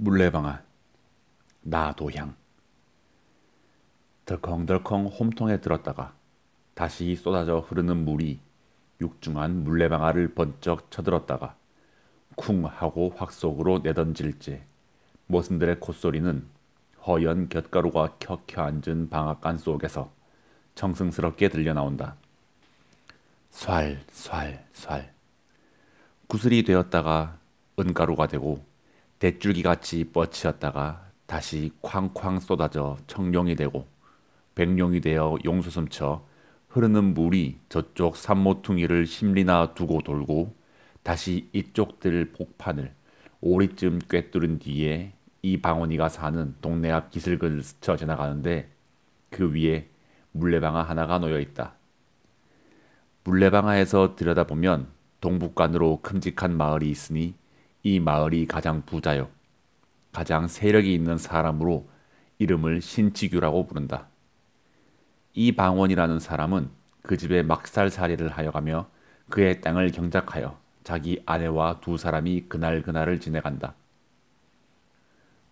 물레방아, 나도향. 덜컹덜컹 홈통에 들었다가 다시 쏟아져 흐르는 물이 육중한 물레방아를 번쩍 쳐들었다가 쿵 하고 확 속으로 내던질째 모순들의 콧소리는 허연 곁가루가 켜켜 앉은 방앗간 속에서 정승스럽게 들려나온다. 쏴, 쏴, 쏴. 구슬이 되었다가 은가루가 되고 대줄기같이 뻗치었다가 다시 쾅쾅 쏟아져 청룡이 되고 백룡이 되어 용솟음쳐 흐르는 물이 저쪽 산모퉁이를 심리나 두고 돌고 다시 이쪽들 복판을 오리쯤 꿰뚫은 뒤에 이 방언이가 사는 동네 앞 기슭을 스쳐 지나가는데 그 위에 물레방아 하나가 놓여 있다. 물레방아에서 들여다보면 동북간으로 큼직한 마을이 있으니 이 마을이 가장 부자요. 가장 세력이 있는 사람으로 이름을 신치규라고 부른다. 이 방원이라는 사람은 그 집에 막살살이를 하여가며 그의 땅을 경작하여 자기 아내와 두 사람이 그날그날을 지내간다.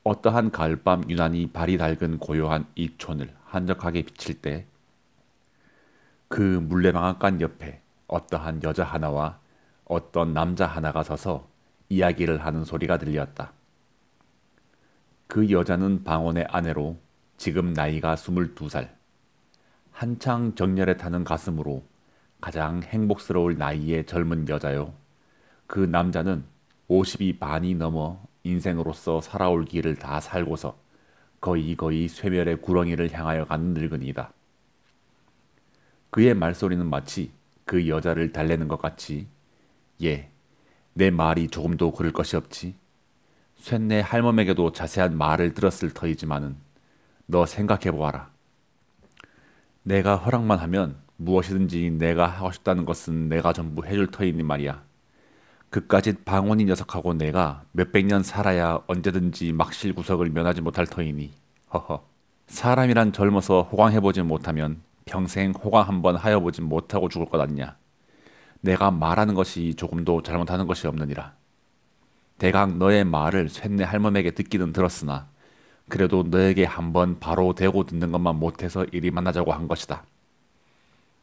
어떠한 가을밤 유난히 발이 닳은 고요한 이 촌을 한적하게 비칠 때 그 물레방앗간 옆에 어떠한 여자 하나와 어떤 남자 하나가 서서 이야기를 하는 소리가 들렸다. 그 여자는 방원의 아내로 지금 나이가 22살. 한창 정열에 타는 가슴으로 가장 행복스러울 나이의 젊은 여자요. 그 남자는 50이 반이 넘어 인생으로서 살아올 길을 다 살고서 거의 쇠멸의 구렁이를 향하여 가는 늙은이다. 그의 말소리는 마치 그 여자를 달래는 것 같이 예, 내 말이 조금도 그럴 것이 없지. 쇳내 할멈에게도 자세한 말을 들었을 터이지만은 너 생각해보아라. 내가 허락만 하면 무엇이든지 내가 하고 싶다는 것은 내가 전부 해줄 터이니 말이야. 그까짓 방언이 녀석하고 내가 몇백 년 살아야 언제든지 막실구석을 면하지 못할 터이니 허허. 사람이란 젊어서 호강해보지 못하면 평생 호강 한번 하여보지 못하고 죽을 것 아니냐. 내가 말하는 것이 조금도 잘못하는 것이 없느니라. 대강 너의 말을 쇳내 할멈에게 듣기는 들었으나 그래도 너에게 한번 바로 대고 듣는 것만 못해서 이리 만나자고 한 것이다.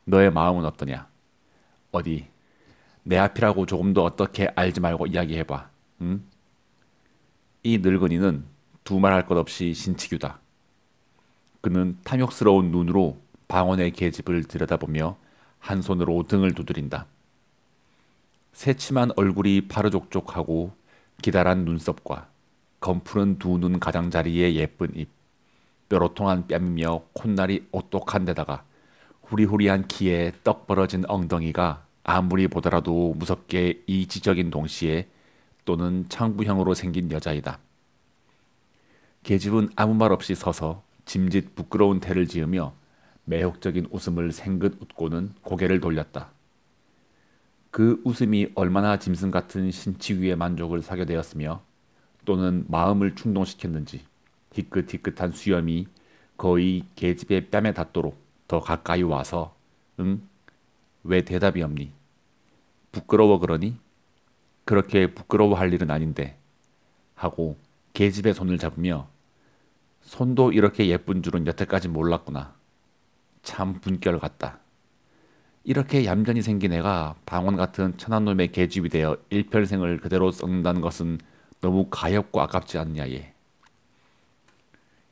너의 마음은 어떠냐? 어디 내 앞이라고 조금도 어떻게 알지 말고 이야기해봐. 응? 이 늙은이는 두말할 것 없이 신치규다. 그는 탐욕스러운 눈으로 방언의 계집을 들여다보며 한 손으로 등을 두드린다. 새침한 얼굴이 파르족족하고 기다란 눈썹과 검푸른 두 눈 가장자리의 예쁜 입, 뾰로통한 뺨이며 콧날이 오똑한 데다가 후리후리한 키에 떡 벌어진 엉덩이가 아무리 보더라도 무섭게 이지적인 동시에 또는 창부형으로 생긴 여자이다. 계집은 아무 말 없이 서서 짐짓 부끄러운 태를 지으며 매혹적인 웃음을 생긋 웃고는 고개를 돌렸다. 그 웃음이 얼마나 짐승 같은 신치귀의 만족을 사게 되었으며 또는 마음을 충동시켰는지 희끗희끗한 수염이 거의 계집의 뺨에 닿도록 더 가까이 와서 응? 왜 대답이 없니? 부끄러워 그러니? 그렇게 부끄러워할 일은 아닌데 하고 계집의 손을 잡으며 손도 이렇게 예쁜 줄은 여태까지 몰랐구나. 참 분결 같다. 이렇게 얌전히 생긴 애가 방언 같은 천한 놈의 계집이 되어 일평생을 그대로 썩는다는 것은 너무 가엾고 아깝지 않냐 얘.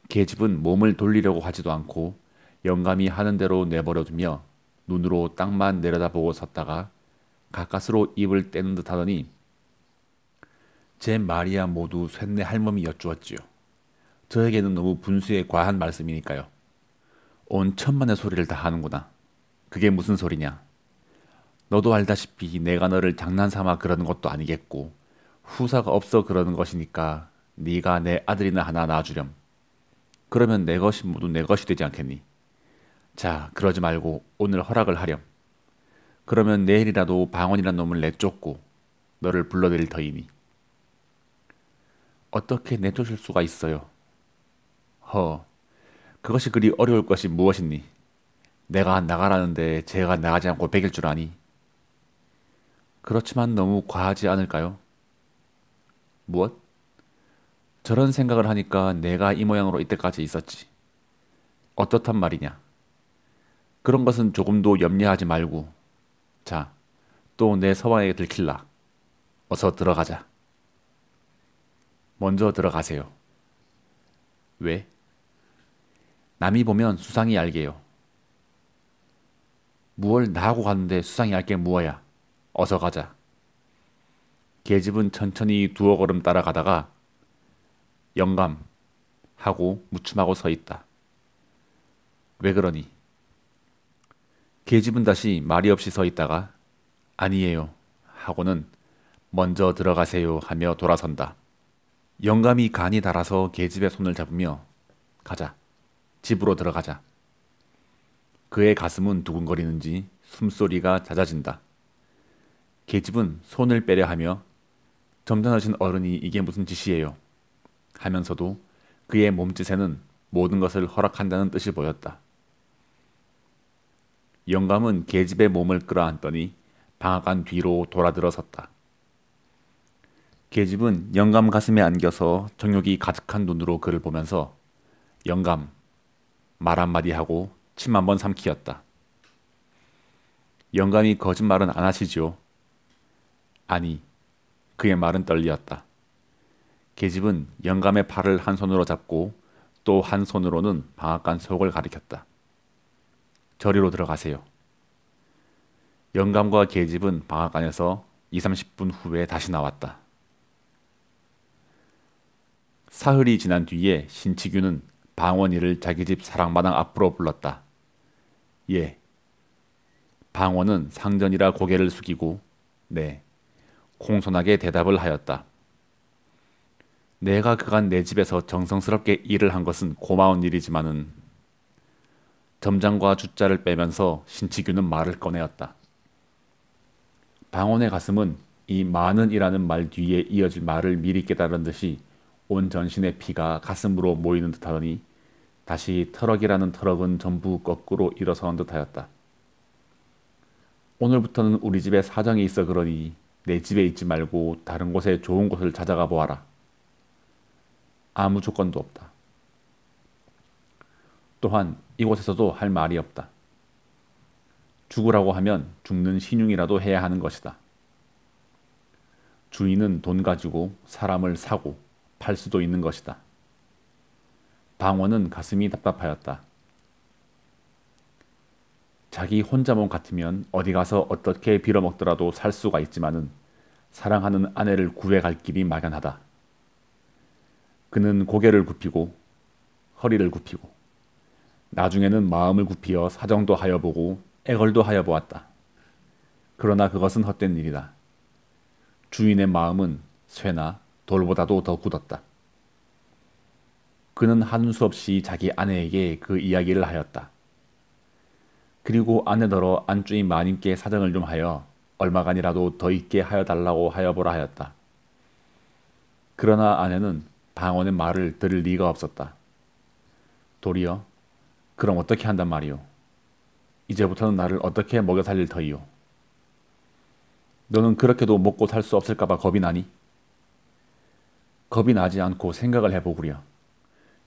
계집은 몸을 돌리려고 하지도 않고 영감이 하는 대로 내버려두며 눈으로 땅만 내려다보고 섰다가 가까스로 입을 떼는 듯 하더니 제 말이야 모두 쇳내 할멈이 여쭈었지요. 저에게는 너무 분수에 과한 말씀이니까요. 온 천만의 소리를 다 하는구나. 그게 무슨 소리냐? 너도 알다시피 내가 너를 장난삼아 그러는 것도 아니겠고 후사가 없어 그러는 것이니까 네가 내 아들이나 하나 낳아주렴. 그러면 내 것이 모두 내 것이 되지 않겠니? 자, 그러지 말고 오늘 허락을 하렴. 그러면 내일이라도 방언이란 놈을 내쫓고 너를 불러들일 터이니. 어떻게 내쫓을 수가 있어요? 그것이 그리 어려울 것이 무엇이니? 내가 나가라는데 제가 나가지 않고 베길 줄 아니? 그렇지만 너무 과하지 않을까요? 무엇? 저런 생각을 하니까 내가 이 모양으로 이때까지 있었지. 어떻단 말이냐. 그런 것은 조금도 염려하지 말고. 자, 또 내 서방에게 들킬라. 어서 들어가자. 먼저 들어가세요. 왜? 남이 보면 수상히 알게요. 무얼 나하고 가는데 수상히 알게 무어야. 어서 가자. 계집은 천천히 두어 걸음 따라가다가 영감 하고 무춤하고 서 있다. 왜 그러니? 계집은 다시 말이 없이 서 있다가 아니에요 하고는 먼저 들어가세요 하며 돌아선다. 영감이 간이 달아서 계집의 손을 잡으며 가자. 집으로 들어가자. 그의 가슴은 두근거리는지 숨소리가 잦아진다. 계집은 손을 빼려 하며 점잖으신 어른이 이게 무슨 짓이에요 하면서도 그의 몸짓에는 모든 것을 허락한다는 뜻이 보였다. 영감은 계집의 몸을 끌어안더니 방앗간 뒤로 돌아들어섰다. 계집은 영감 가슴에 안겨서 정욕이 가득한 눈으로 그를 보면서 영감 말 한마디 하고 침 한 번 삼키었다. 영감이 거짓말은 안 하시지요? 아니, 그의 말은 떨리었다. 계집은 영감의 팔을 한 손으로 잡고 또 한 손으로는 방앗간 속을 가리켰다. 저리로 들어가세요. 영감과 계집은 방앗간에서 2, 30분 후에 다시 나왔다. 사흘이 지난 뒤에 신치규는 방원이를 자기 집 사랑마당 앞으로 불렀다. 예. 방원은 상전이라 고개를 숙이고 네, 공손하게 대답을 하였다. 내가 그간 내 집에서 정성스럽게 일을 한 것은 고마운 일이지만은 점장과 주자를 빼면서 신치규는 말을 꺼내었다. 방원의 가슴은 이 많은이라는 말 뒤에 이어질 말을 미리 깨달은 듯이 온 전신의 피가 가슴으로 모이는 듯하더니 다시 터럭이라는 터럭은 전부 거꾸로 일어서는 듯하였다. 오늘부터는 우리 집에 사정이 있어 그러니 내 집에 있지 말고 다른 곳에 좋은 곳을 찾아가 보아라. 아무 조건도 없다. 또한 이곳에서도 할 말이 없다. 죽으라고 하면 죽는 신용이라도 해야 하는 것이다. 주인은 돈 가지고 사람을 사고 팔 수도 있는 것이다. 방원은 가슴이 답답하였다. 자기 혼자 몸 같으면 어디 가서 어떻게 빌어먹더라도 살 수가 있지만은 사랑하는 아내를 구해갈 길이 막연하다. 그는 고개를 굽히고 허리를 굽히고 나중에는 마음을 굽히어 사정도 하여 보고 애걸도 하여 보았다. 그러나 그것은 헛된 일이다. 주인의 마음은 쇠나 돌보다도 더 굳었다. 그는 하는 수 없이 자기 아내에게 그 이야기를 하였다. 그리고 아내더러 안주인 마님께 사정을 좀 하여 얼마간이라도 더 있게 하여 달라고 하여 보라 하였다. 그러나 아내는 방원의 말을 들을 리가 없었다. 도리어 그럼 어떻게 한단 말이오? 이제부터는 나를 어떻게 먹여 살릴 터이오? 너는 그렇게도 먹고 살 수 없을까봐 겁이 나니? 겁이 나지 않고 생각을 해보구려.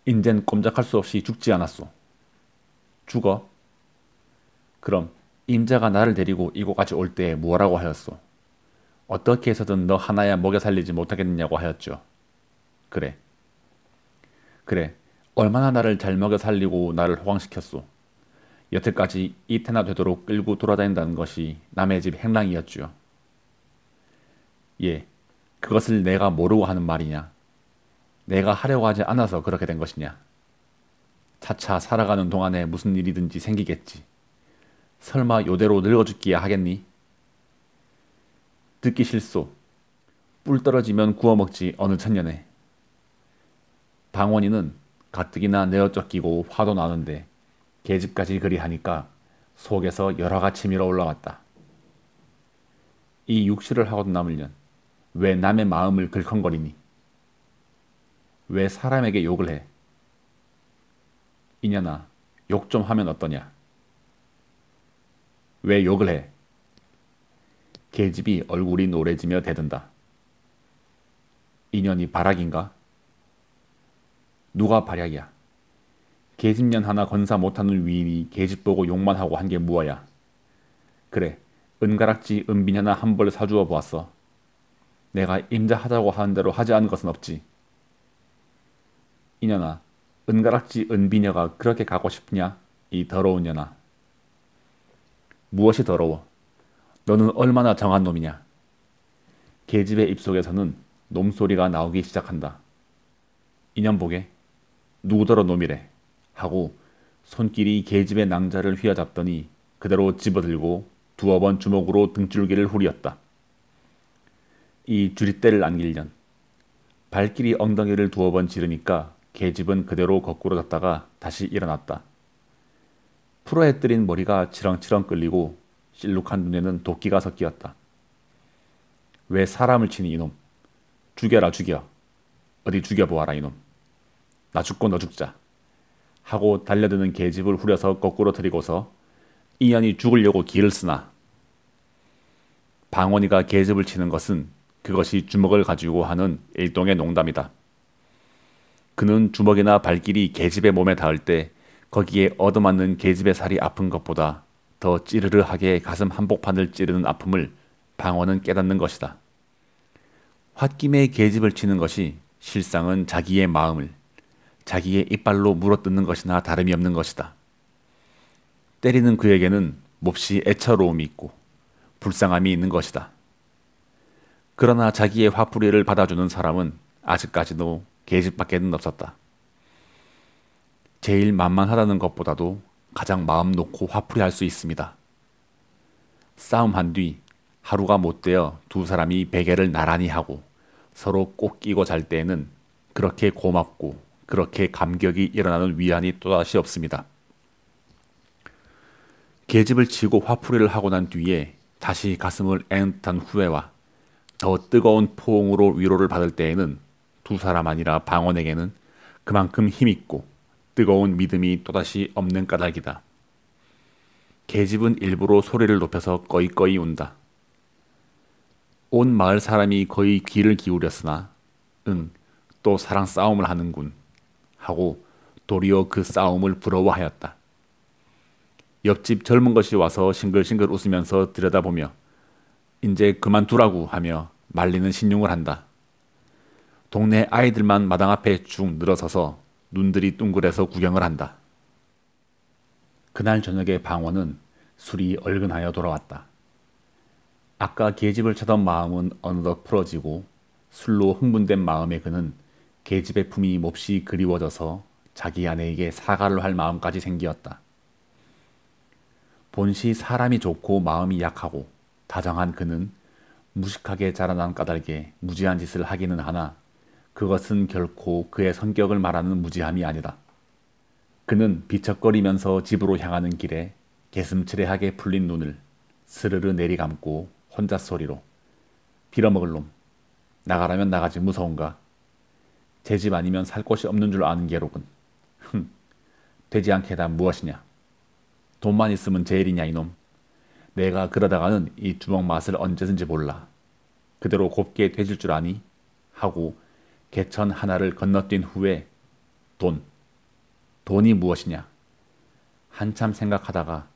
인젠 꼼짝할 수 없이 죽지 않았소. 죽어? 그럼 임자가 나를 데리고 이곳까지 올 때 무엇라고 하였소? 어떻게 해서든 너 하나야 먹여 살리지 못하겠느냐고 하였죠. 그래. 그래. 얼마나 나를 잘 먹여 살리고 나를 호강시켰소. 여태까지 이태나 되도록 끌고 돌아다닌다는 것이 남의 집 행랑이었죠. 예, 그것을 내가 모르고 하는 말이냐. 내가 하려고 하지 않아서 그렇게 된 것이냐. 차차 살아가는 동안에 무슨 일이든지 생기겠지. 설마 요대로 늙어 죽기야 하겠니? 듣기 싫소. 뿔 떨어지면 구워 먹지 어느 천년에. 방원이는 가뜩이나 내어쫓기고 화도 나는데 계집까지 그리 하니까 속에서 여러가 치밀어 올라왔다. 이 육실을 하고도 남으련 왜 남의 마음을 글컹거리니? 왜 사람에게 욕을 해? 이년아, 욕 좀 하면 어떠냐? 왜 욕을 해? 계집이 얼굴이 노래지며 대든다. 인연이 바락인가? 누가 발약이야. 계집년 하나 건사 못하는 위인이 계집 보고 욕만 하고 한 게 무어야. 그래, 은가락지 은빈 하나 한 벌 사주어 보았어. 내가 임자하자고 하는 대로 하지 않은 것은 없지. 이년아, 은가락지 은비녀가 그렇게 가고 싶냐? 이 더러운 년아. 무엇이 더러워? 너는 얼마나 정한 놈이냐? 계집의 입속에서는 놈소리가 나오기 시작한다. 이년 보게. 누구더러 놈이래. 하고 손길이 계집의 낭자를 휘어잡더니 그대로 집어들고 두어 번 주먹으로 등줄기를 후리었다. 이 주릿대를 안길련. 발길이 엉덩이를 두어 번 지르니까 계집은 그대로 거꾸로 졌다가 다시 일어났다. 풀어에 뜨린 머리가 치렁치렁 끌리고 실룩한 눈에는 도끼가 섞이었다. 왜 사람을 치니 이놈? 죽여라 죽여. 어디 죽여보아라 이놈. 나 죽고 너 죽자. 하고 달려드는 계집을 후려서 거꾸로 들이고서 이 년이 죽으려고 기를 쓰나. 방언이가 계집을 치는 것은 그것이 주먹을 가지고 하는 일종의 농담이다. 그는 주먹이나 발길이 계집의 몸에 닿을 때 거기에 얻어맞는 계집의 살이 아픈 것보다 더 찌르르하게 가슴 한복판을 찌르는 아픔을 방언은 깨닫는 것이다. 홧김에 계집을 치는 것이 실상은 자기의 마음을 자기의 이빨로 물어뜯는 것이나 다름이 없는 것이다. 때리는 그에게는 몹시 애처로움이 있고 불쌍함이 있는 것이다. 그러나 자기의 화풀이를 받아주는 사람은 아직까지도 계집밖에는 없었다. 제일 만만하다는 것보다도 가장 마음 놓고 화풀이할 수 있습니다. 싸움한 뒤 하루가 못되어 두 사람이 베개를 나란히 하고 서로 꼭 끼고 잘 때에는 그렇게 고맙고 그렇게 감격이 일어나는 위안이 또다시 없습니다. 계집을 치고 화풀이를 하고 난 뒤에 다시 가슴을 애는 듯한 후회와 더 뜨거운 포옹으로 위로를 받을 때에는 두 사람 아니라 방언에게는 그만큼 힘있고 뜨거운 믿음이 또다시 없는 까닭이다. 계집은 일부러 소리를 높여서 꺼이꺼이 운다. 온 마을 사람이 거의 귀를 기울였으나 또 사랑 싸움을 하는군 하고 도리어 그 싸움을 부러워하였다. 옆집 젊은 것이 와서 싱글싱글 웃으면서 들여다보며 이제 그만두라고 하며 말리는 신용을 한다. 동네 아이들만 마당 앞에 쭉 늘어서서 눈들이 둥글해서 구경을 한다. 그날 저녁에 방원은 술이 얼근하여 돌아왔다. 아까 계집을 차던 마음은 어느덧 풀어지고 술로 흥분된 마음에 그는 계집의 품이 몹시 그리워져서 자기 아내에게 사과를 할 마음까지 생기었다. 본시 사람이 좋고 마음이 약하고 다정한 그는 무식하게 자라난 까닭에 무지한 짓을 하기는 하나 그것은 결코 그의 성격을 말하는 무지함이 아니다. 그는 비척거리면서 집으로 향하는 길에 개슴츠레하게 풀린 눈을 스르르 내리감고 혼자 소리로 빌어먹을 놈, 나가라면 나가지 무서운가? 제 집 아니면 살 곳이 없는 줄 아는 게로군. 되지 않게 다 무엇이냐? 돈만 있으면 제일이냐 이놈. 내가 그러다가는 이 주먹 맛을 언제든지 몰라. 그대로 곱게 되질 줄 아니? 하고 개천 하나를 건너뛴 후에 돈이 무엇이냐? 한참 생각하다가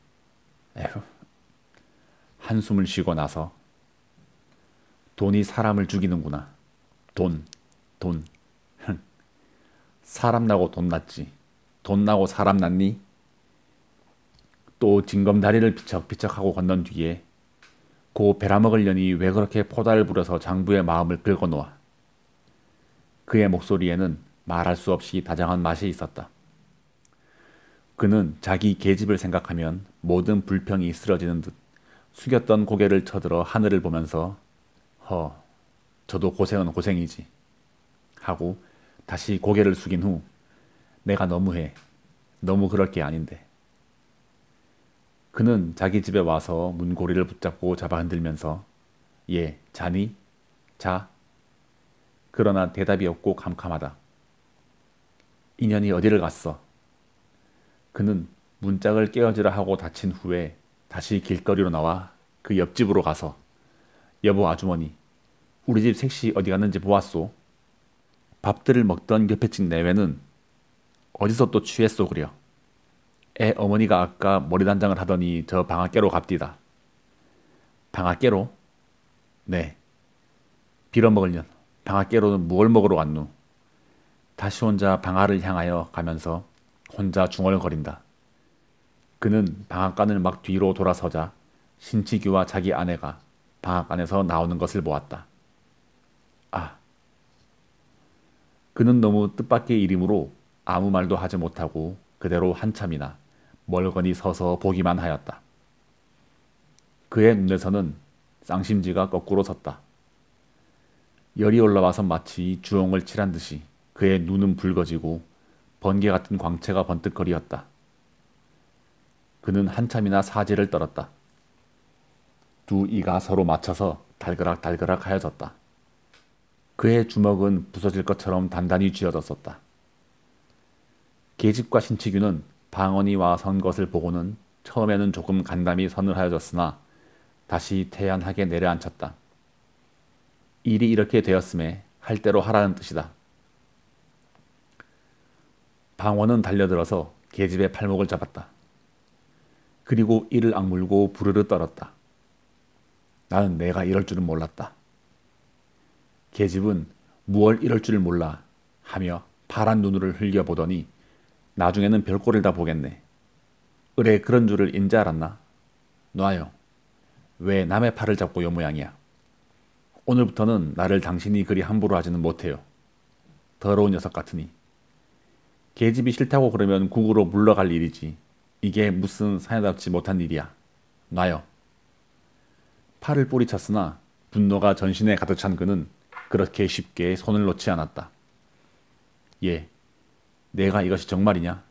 에휴 한숨을 쉬고 나서 돈이 사람을 죽이는구나. 돈. 사람 나고 돈 났지. 돈 나고 사람 났니? 또 징검다리를 비척비척하고 건넌 뒤에 고 베라먹으려니 왜 그렇게 포다를 부려서 장부의 마음을 긁어놓아. 그의 목소리에는 말할 수 없이 다정한 맛이 있었다. 그는 자기 계집을 생각하면 모든 불평이 쓰러지는 듯 숙였던 고개를 쳐들어 하늘을 보면서 저도 고생은 고생이지 하고 다시 고개를 숙인 후 내가 너무해. 너무 그럴 게 아닌데. 그는 자기 집에 와서 문고리를 붙잡고 잡아 흔들면서 예, 자니? 자? 그러나 대답이 없고 캄캄하다. 인연이 어디를 갔어? 그는 문짝을 깨어지라 하고 닫힌 후에 다시 길거리로 나와 그 옆집으로 가서 여보 아주머니, 우리 집 색시 어디 갔는지 보았소? 밥들을 먹던 옆에 집 내외는 어디서 또 취했소 그려. 애 어머니가 아까 머리 단장을 하더니 저 방앗개로 갑디다. 방앗개로? 네. 빌어먹을 년. 방앗개로는 무얼 먹으러 왔누? 다시 혼자 방아를 향하여 가면서 혼자 중얼거린다. 그는 방앗간을 막 뒤로 돌아서자 신치규와 자기 아내가 방앗간에서 나오는 것을 보았다. 아. 그는 너무 뜻밖의 일이므로 아무 말도 하지 못하고 그대로 한참이나 멀거니 서서 보기만 하였다. 그의 눈에서는 쌍심지가 거꾸로 섰다. 열이 올라와서 마치 주홍을 칠한 듯이 그의 눈은 붉어지고 번개 같은 광채가 번뜩거리었다. 그는 한참이나 사지를 떨었다. 두 이가 서로 맞춰서 달그락달그락 하여졌다. 그의 주먹은 부서질 것처럼 단단히 쥐어졌었다. 계집과 신치규는 방언이 와 선 것을 보고는 처음에는 조금 간담이 서늘하여졌으나 다시 태연하게 내려앉혔다. 일이 이렇게 되었음에 할 대로 하라는 뜻이다. 방언은 달려들어서 계집의 팔목을 잡았다. 그리고 이를 악물고 부르르 떨었다. 나는 내가 이럴 줄은 몰랐다. 계집은 무얼 이럴 줄 몰라 하며 파란 눈을 흘겨보더니 나중에는 별꼴을 다 보겠네. 으레 그런 줄을 인지 알았나? 놔요. 왜 남의 팔을 잡고 요 모양이야? 오늘부터는 나를 당신이 그리 함부로 하지는 못해요. 더러운 녀석 같으니. 계집이 싫다고 그러면 국으로 물러갈 일이지. 이게 무슨 사내답지 못한 일이야. 놔요. 팔을 뿌리쳤으나 분노가 전신에 가득 찬 그는 그렇게 쉽게 손을 놓지 않았다. 예, 내가 이것이 정말이냐?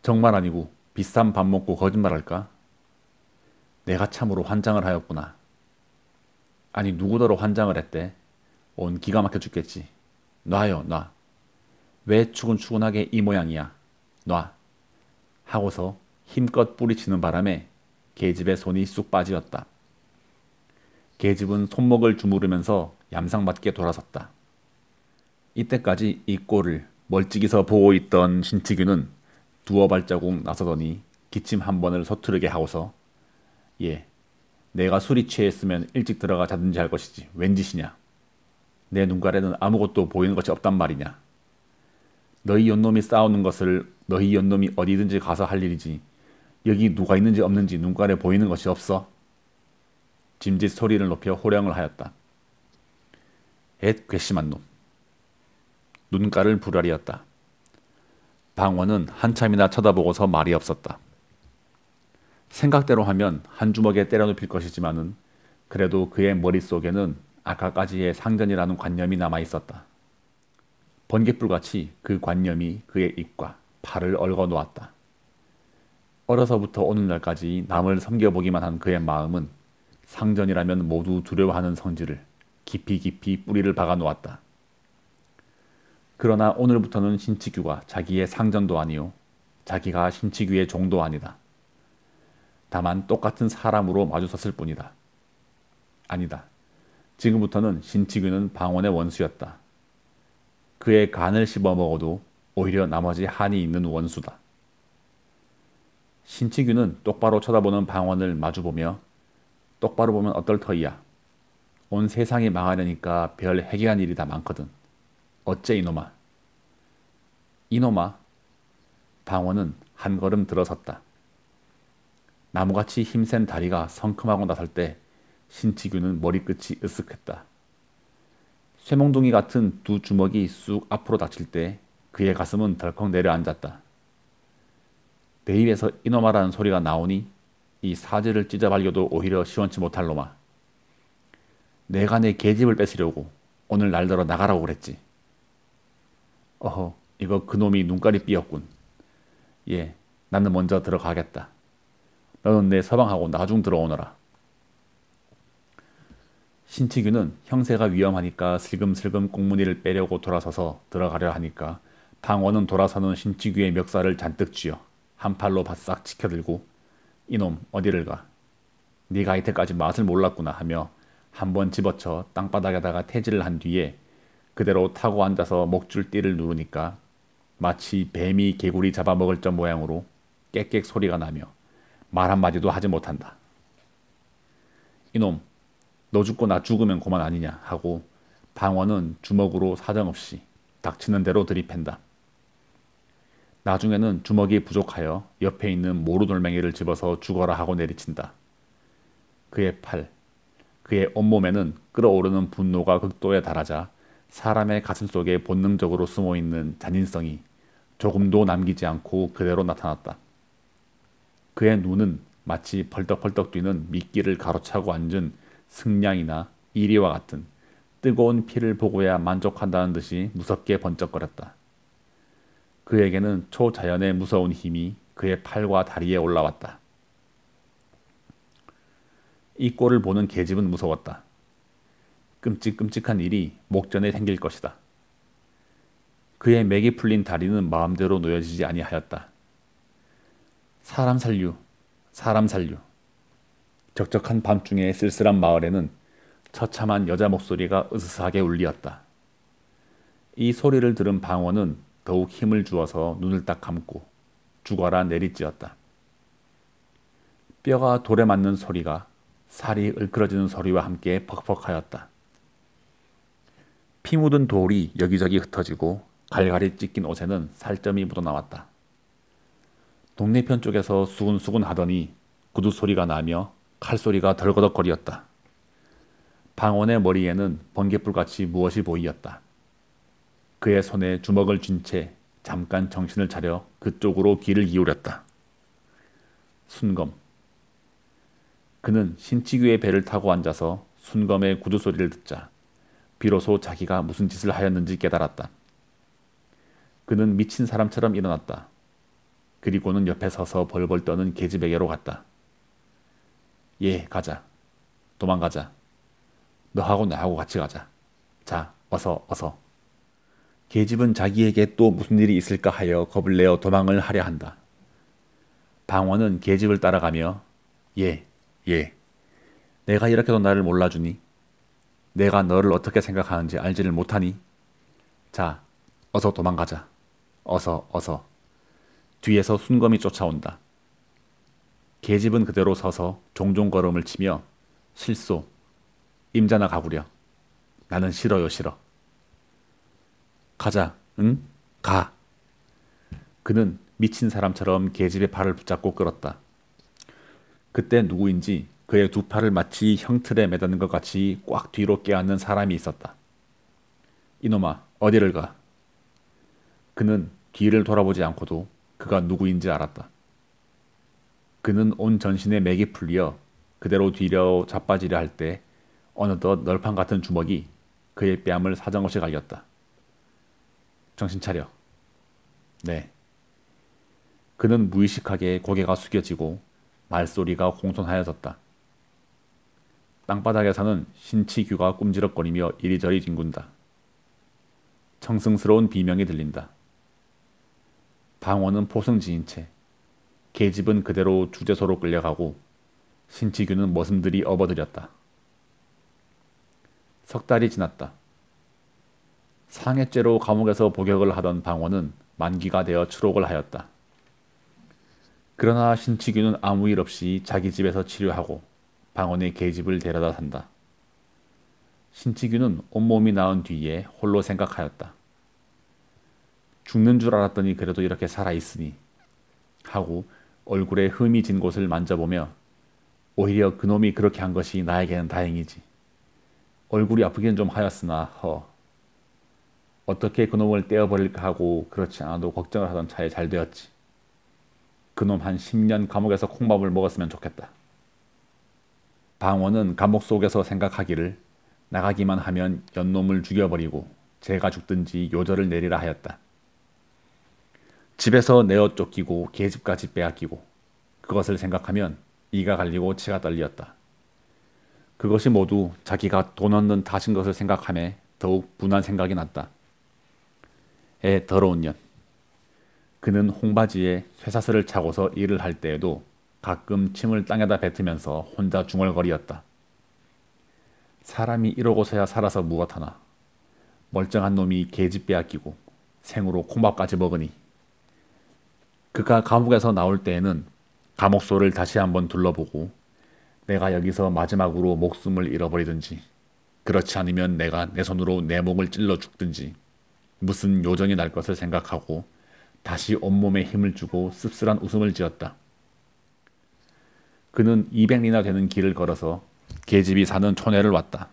정말 아니고 비싼 밥 먹고 거짓말할까? 내가 참으로 환장을 하였구나. 아니 누구더러 환장을 했대? 온 기가 막혀 죽겠지. 놔요, 놔. 왜 추근추근하게 이 모양이야? 놔. 하고서 힘껏 뿌리치는 바람에 계집의 손이 쑥 빠지었다. 계집은 손목을 주무르면서 얌상맞게 돌아섰다. 이때까지 이 꼴을 멀찍이서 보고 있던 신치규는 두어 발자국 나서더니 기침 한 번을 서투르게 하고서 예, 내가 술이 취했으면 일찍 들어가 자든지 할 것이지 웬 짓이냐. 내 눈깔에는 아무것도 보이는 것이 없단 말이냐. 너희 연놈이 싸우는 것을 너희 연놈이 어디든지 가서 할 일이지 여기 누가 있는지 없는지 눈깔에 보이는 것이 없어. 짐짓 소리를 높여 호령을 하였다. 엣 괘씸한 놈. 눈깔을 부라리었다. 방원은 한참이나 쳐다보고서 말이 없었다. 생각대로 하면 한 주먹에 때려눕힐 것이지만은 그래도 그의 머릿속에는 아까까지의 상전이라는 관념이 남아있었다. 번갯불같이 그 관념이 그의 입과 팔을 얽어 놓았다. 어려서부터 오늘날까지 남을 섬겨보기만 한 그의 마음은 상전이라면 모두 두려워하는 성질을 깊이 깊이 뿌리를 박아 놓았다. 그러나 오늘부터는 신치규가 자기의 상전도 아니요 자기가 신치규의 종도 아니다. 다만 똑같은 사람으로 마주섰을 뿐이다. 아니다. 지금부터는 신치규는 방원의 원수였다. 그의 간을 씹어 먹어도 오히려 나머지 한이 있는 원수다. 신치규는 똑바로 쳐다보는 방원을 마주보며 똑바로 보면 어떨 터이야. 온 세상이 망하려니까 별 해괴한 일이 다 많거든. 어째 이놈아. 이놈아. 방원은 한 걸음 들어섰다. 나무같이 힘센 다리가 성큼하고 나설 때 신치규는 머리끝이 으쓱했다. 쇠몽둥이 같은 두 주먹이 쑥 앞으로 닥칠 때 그의 가슴은 덜컥 내려앉았다. 내 입에서 이놈아라는 소리가 나오니 이 사지를 찢어발려도 오히려 시원치 못할 놈아. 내가 내 계집을 뺏으려고 오늘 날더러 나가라고 그랬지. 어허, 이거 그놈이 눈깔이 삐었군. 예, 나는 먼저 들어가겠다. 너는 내 서방하고 나중 들어오너라. 신치규는 형세가 위험하니까 슬금슬금 꽁무니를 빼려고 돌아서서 들어가려 하니까 방원은 돌아서는 신치규의 멱살을 잔뜩 쥐어 한 팔로 바싹 치켜들고 이놈 어디를 가. 네가 이때까지 맛을 몰랐구나 하며 한번 집어쳐 땅바닥에다가 태질을 한 뒤에 그대로 타고 앉아서 목줄띠를 누르니까 마치 뱀이 개구리 잡아먹을 점 모양으로 깨깨 소리가 나며 말 한마디도 하지 못한다. 이놈, 너 죽고 나 죽으면 고만 아니냐 하고 방원은 주먹으로 사정없이 닥치는 대로 들이팬다. 나중에는 주먹이 부족하여 옆에 있는 모루돌멩이를 집어서 죽어라 하고 내리친다. 그의 팔, 그의 온몸에는 끓어오르는 분노가 극도에 달하자 사람의 가슴속에 본능적으로 숨어있는 잔인성이 조금도 남기지 않고 그대로 나타났다. 그의 눈은 마치 벌떡벌떡 뛰는 미끼를 가로차고 앉은 승냥이나 이리와 같은 뜨거운 피를 보고야 만족한다는 듯이 무섭게 번쩍거렸다. 그에게는 초자연의 무서운 힘이 그의 팔과 다리에 올라왔다. 이 꼴을 보는 계집은 무서웠다. 끔찍끔찍한 일이 목전에 생길 것이다. 그의 맥이 풀린 다리는 마음대로 놓여지지 아니하였다. 사람 살류, 사람 살류. 적적한 밤중에 쓸쓸한 마을에는 처참한 여자 목소리가 으스스하게 울리었다. 이 소리를 들은 방원은 더욱 힘을 주어서 눈을 딱 감고 죽어라 내리찌었다. 뼈가 돌에 맞는 소리가 살이 을그러지는 소리와 함께 퍽퍽하였다. 피 묻은 돌이 여기저기 흩어지고 갈갈이 찢긴 옷에는 살점이 묻어나왔다. 동네편 쪽에서 수군수군 하더니 구두 소리가 나며 칼소리가 덜거덕거리었다. 방원의 머리에는 번갯불같이 무엇이 보이었다. 그의 손에 주먹을 쥔 채 잠깐 정신을 차려 그쪽으로 귀를 기울였다. 순검. 그는 신치규의 배를 타고 앉아서 순검의 구두 소리를 듣자 비로소 자기가 무슨 짓을 하였는지 깨달았다. 그는 미친 사람처럼 일어났다. 그리고는 옆에 서서 벌벌 떠는 계집에게로 갔다. 예, 가자. 도망가자. 너하고 나하고 같이 가자. 자, 어서 어서. 계집은 자기에게 또 무슨 일이 있을까 하여 겁을 내어 도망을 하려 한다. 방원은 계집을 따라가며 예, 예. 내가 이렇게도 나를 몰라주니? 내가 너를 어떻게 생각하는지 알지를 못하니? 자, 어서 도망가자. 어서 어서. 뒤에서 순검이 쫓아온다. 계집은 그대로 서서 종종 걸음을 치며 실소. 임자나 가구려. 나는 싫어요 싫어. 가자. 응? 가. 그는 미친 사람처럼 계집의 팔을 붙잡고 끌었다. 그때 누구인지 그의 두 팔을 마치 형틀에 매다는 것 같이 꽉 뒤로 껴안는 사람이 있었다. 이놈아, 어디를 가? 그는 뒤를 돌아보지 않고도 그가 누구인지 알았다. 그는 온 전신에 맥이 풀려 그대로 뒤려 자빠지려 할 때 어느덧 널판 같은 주먹이 그의 뺨을 사정없이 갈겼다. 정신 차려. 네. 그는 무의식하게 고개가 숙여지고 말소리가 공손하여졌다. 땅바닥에서는 신치규가 꿈지럭거리며 이리저리 뒹군다. 청승스러운 비명이 들린다. 방원은 포승지인 채 계집은 그대로 주재소로 끌려가고 신치규는 머슴들이 업어들였다. 석 달이 지났다. 상해죄로 감옥에서 복역을 하던 방원은 만기가 되어 추록을 하였다. 그러나 신치규는 아무 일 없이 자기 집에서 치료하고 방원의 계집을 데려다 산다. 신치규는 온몸이 나은 뒤에 홀로 생각하였다. 죽는 줄 알았더니 그래도 이렇게 살아있으니 하고 얼굴에 흠이 진 곳을 만져보며 오히려 그놈이 그렇게 한 것이 나에게는 다행이지. 얼굴이 아프기는 좀 하였으나 어떻게 그놈을 떼어버릴까 하고 그렇지 않아도 걱정을 하던 차에 잘 되었지. 그놈 한 10년 감옥에서 콩밥을 먹었으면 좋겠다. 방원은 감옥 속에서 생각하기를 나가기만 하면 연놈을 죽여버리고 제가 죽든지 요절을 내리라 하였다. 집에서 내어 쫓기고 계집까지 빼앗기고 그것을 생각하면 이가 갈리고 치가 떨리었다. 그것이 모두 자기가 돈 얻는 탓인 것을 생각하며 더욱 분한 생각이 났다. 더러운 년. 그는 홍바지에 쇠사슬을 차고서 일을 할 때에도 가끔 침을 땅에다 뱉으면서 혼자 중얼거리었다. 사람이 이러고서야 살아서 무엇하나. 멀쩡한 놈이 계집 빼앗기고 생으로 콩밥까지 먹으니. 그가 감옥에서 나올 때에는 감옥소를 다시 한번 둘러보고 내가 여기서 마지막으로 목숨을 잃어버리든지 그렇지 않으면 내가 내 손으로 내 목을 찔러 죽든지 무슨 요정이 날 것을 생각하고 다시 온몸에 힘을 주고 씁쓸한 웃음을 지었다. 그는 200리나 되는 길을 걸어서 계집이 사는 촌에를 왔다.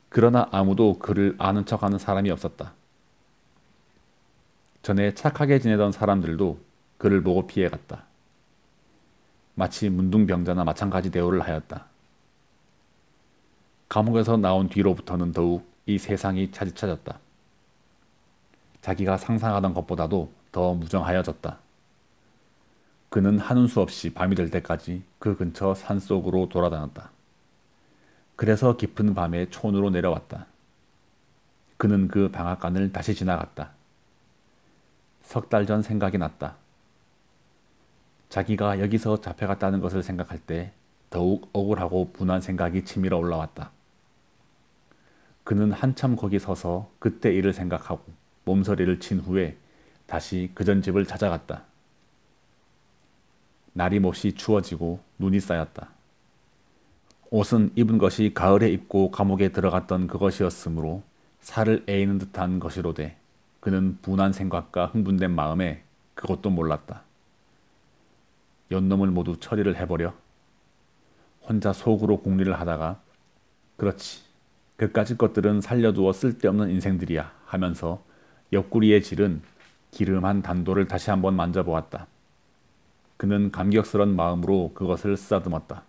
그러나 아무도 그를 아는 척하는 사람이 없었다. 전에 착하게 지내던 사람들도 그를 보고 피해갔다. 마치 문둥병자나 마찬가지 대우를 하였다. 감옥에서 나온 뒤로부터는 더욱 이 세상이 차디차졌다. 자기가 상상하던 것보다도 더 무정하여졌다. 그는 하는 수 없이 밤이 될 때까지 그 근처 산속으로 돌아다녔다. 그래서 깊은 밤에 촌으로 내려왔다. 그는 그 방앗간을 다시 지나갔다. 석 달 전 생각이 났다. 자기가 여기서 잡혀갔다는 것을 생각할 때 더욱 억울하고 분한 생각이 치밀어 올라왔다. 그는 한참 거기 서서 그때 일을 생각하고 몸서리를 친 후에 다시 그전 집을 찾아갔다. 날이 몹시 추워지고 눈이 쌓였다. 옷은 입은 것이 가을에 입고 감옥에 들어갔던 그것이었으므로 살을 에이는 듯한 것이로되 그는 분한 생각과 흥분된 마음에 그것도 몰랐다. 연놈을 모두 처리를 해버려? 혼자 속으로 궁리를 하다가 그렇지, 그까짓 것들은 살려두어 쓸데없는 인생들이야 하면서 옆구리에 지른 기름한 단도를 다시 한번 만져보았다. 그는 감격스런 마음으로 그것을 쓰다듬었다.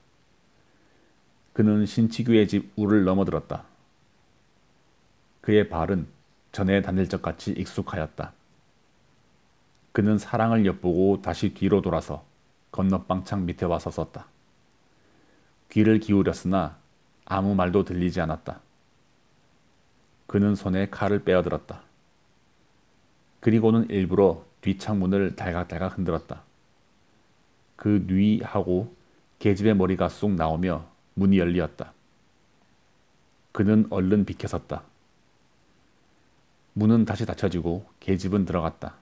그는 신치규의 집 우를 넘어들었다. 그의 발은 전에 다닐 적같이 익숙하였다. 그는 사랑을 엿보고 다시 뒤로 돌아서 건너방창 밑에 와서 섰다. 귀를 기울였으나 아무 말도 들리지 않았다. 그는 손에 칼을 빼어들었다. 그리고는 일부러 뒷창문을 달각달각 흔들었다. 그 뉘 하고 계집의 머리가 쑥 나오며 문이 열리었다. 그는 얼른 비켜섰다. 문은 다시 닫혀지고 계집은 들어갔다.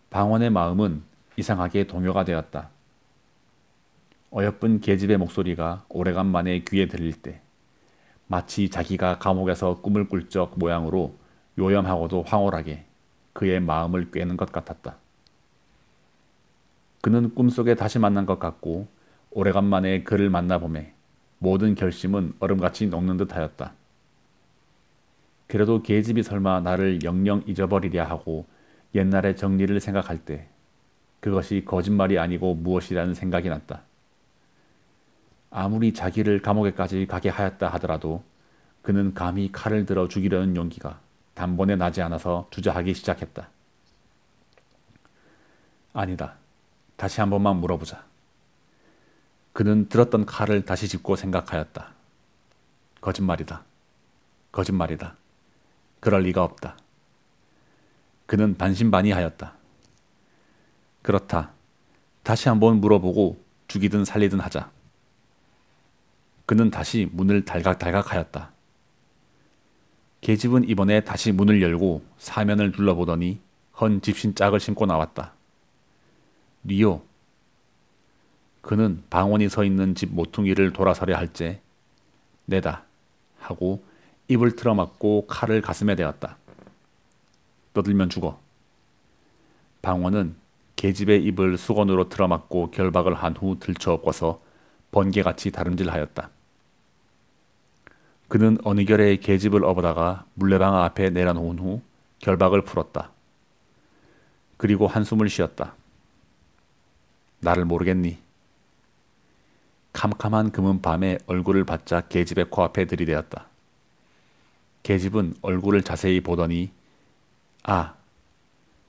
방원의 마음은 이상하게 동요가 되었다. 어여쁜 계집의 목소리가 오래간만에 귀에 들릴 때 마치 자기가 감옥에서 꿈을 꿀 적 모양으로 요염하고도 황홀하게 그의 마음을 꿰는 것 같았다. 그는 꿈속에 다시 만난 것 같고 오래간만에 그를 만나보매 모든 결심은 얼음같이 녹는 듯하였다. 그래도 계집이 설마 나를 영영 잊어버리랴 하고 옛날의 정리를 생각할 때 그것이 거짓말이 아니고 무엇이라는 생각이 났다. 아무리 자기를 감옥에까지 가게 하였다 하더라도 그는 감히 칼을 들어 죽이려는 용기가 단번에 나지 않아서 주저하기 시작했다. 아니다. 다시 한 번만 물어보자. 그는 들었던 칼을 다시 짚고 생각하였다. 거짓말이다. 거짓말이다. 그럴 리가 없다. 그는 반신반의하였다. 그렇다. 다시 한번 물어보고 죽이든 살리든 하자. 그는 다시 문을 달각달각하였다. 계집은 이번에 다시 문을 열고 사면을 둘러보더니 헌 집신 짝을 신고 나왔다. 리오. 그는 방원이 서 있는 집 모퉁이를 돌아서려 할제 내다 하고 입을 틀어막고 칼을 가슴에 대었다. 떠들면 죽어. 방원은 계집의 입을 수건으로 틀어막고 결박을 한 후 들쳐엎어서 번개같이 다름질하였다. 그는 어느 결에 계집을 업어다가 물레방 앞에 내려놓은 후 결박을 풀었다. 그리고 한숨을 쉬었다. 나를 모르겠니? 캄캄한 금은 밤에 얼굴을 바짝 계집의 코앞에 들이대었다. 계집은 얼굴을 자세히 보더니 아!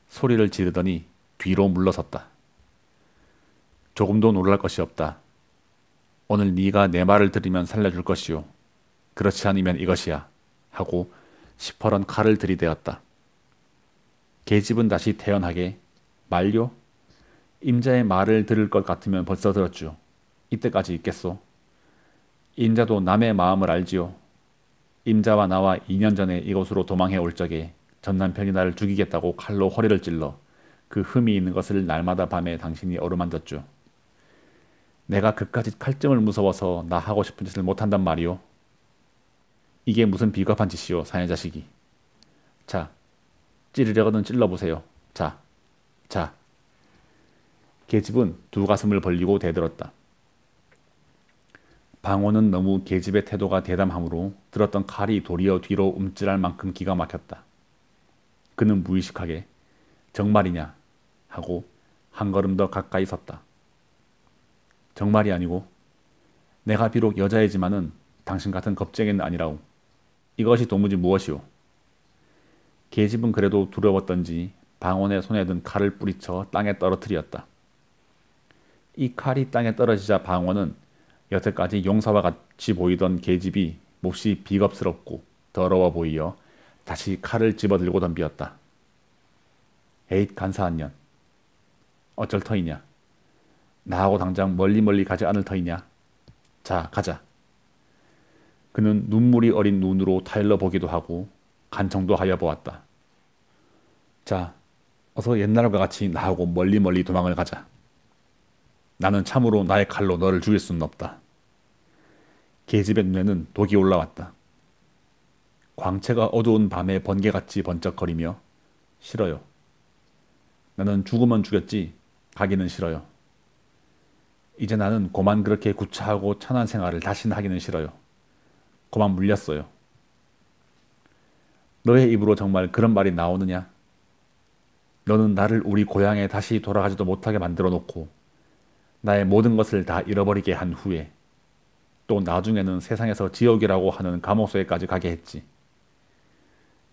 소리를 지르더니 뒤로 물러섰다. 조금도 놀랄 것이 없다. 오늘 네가 내 말을 들으면 살려줄 것이오. 그렇지 않으면 이것이야. 하고 시퍼런 칼을 들이대었다. 계집은 다시 태연하게 말요? 임자의 말을 들을 것 같으면 벌써 들었죠. 이때까지 있겠소. 임자도 남의 마음을 알지요. 임자와 나와 2년 전에 이곳으로 도망해 올 적에 전 남편이 나를 죽이겠다고 칼로 허리를 찔러 그 흠이 있는 것을 날마다 밤에 당신이 어루만졌죠. 내가 그까짓 칼증을 무서워서 나 하고 싶은 짓을 못한단 말이오. 이게 무슨 비겁한 짓이오, 사내 자식이. 자, 찌르려거든 찔러보세요. 자, 자. 계집은 두 가슴을 벌리고 대들었다. 방호는 너무 계집의 태도가 대담하므로 들었던 칼이 도리어 뒤로 움찔할 만큼 기가 막혔다. 그는 무의식하게 정말이냐 하고 한 걸음 더 가까이 섰다. 정말이 아니고 내가 비록 여자이지만은 당신 같은 겁쟁이는 아니라오. 이것이 도무지 무엇이오. 계집은 그래도 두려웠던지 방원의 손에 든 칼을 뿌리쳐 땅에 떨어뜨렸다. 이 칼이 땅에 떨어지자 방원은 여태까지 용사와 같이 보이던 계집이 몹시 비겁스럽고 더러워 보이어 다시 칼을 집어들고 덤비었다. 에잇 간사한 년. 어쩔 터이냐. 나하고 당장 멀리 가지 않을 터이냐. 자, 가자. 그는 눈물이 어린 눈으로 타일러 보기도 하고 간청도 하여 보았다. 자, 어서 옛날과 같이 나하고 멀리 도망을 가자. 나는 참으로 나의 칼로 너를 죽일 수는 없다. 계집의 눈에는 독이 올라왔다. 광채가 어두운 밤의 번개같이 번쩍거리며 싫어요. 나는 죽으면 죽였지 가기는 싫어요. 이제 나는 고만 그렇게 구차하고 천한 생활을 다시는 하기는 싫어요. 고만 물렸어요. 너의 입으로 정말 그런 말이 나오느냐? 너는 나를 우리 고향에 다시 돌아가지도 못하게 만들어 놓고 나의 모든 것을 다 잃어버리게 한 후에 또 나중에는 세상에서 지옥이라고 하는 감옥소에까지 가게 했지.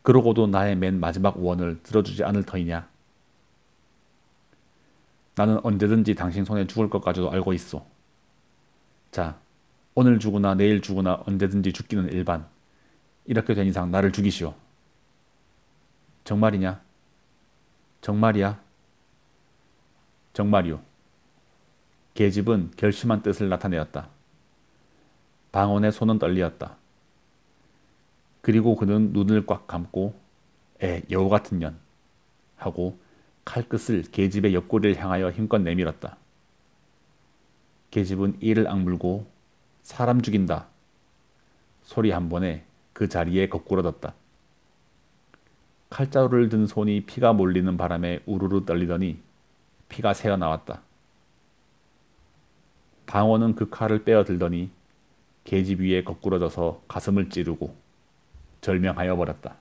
그러고도 나의 맨 마지막 원을 들어주지 않을 터이냐? 나는 언제든지 당신 손에 죽을 것까지도 알고 있어. 자, 오늘 죽으나 내일 죽으나 언제든지 죽기는 일반. 이렇게 된 이상 나를 죽이시오. 정말이냐? 정말이야? 정말이오. 계집은 결심한 뜻을 나타내었다. 방언의 손은 떨리었다. 그리고 그는 눈을 꽉 감고 여우 같은 년 하고 칼끝을 계집의 옆구리를 향하여 힘껏 내밀었다. 계집은 이를 악물고 사람 죽인다 소리 한 번에 그 자리에 거꾸러졌다. 칼자루를 든 손이 피가 몰리는 바람에 우르르 떨리더니 피가 새어나왔다. 방어는 그 칼을 빼어들더니 계집 위에 거꾸러져서 가슴을 찌르고 절명하여 버렸다.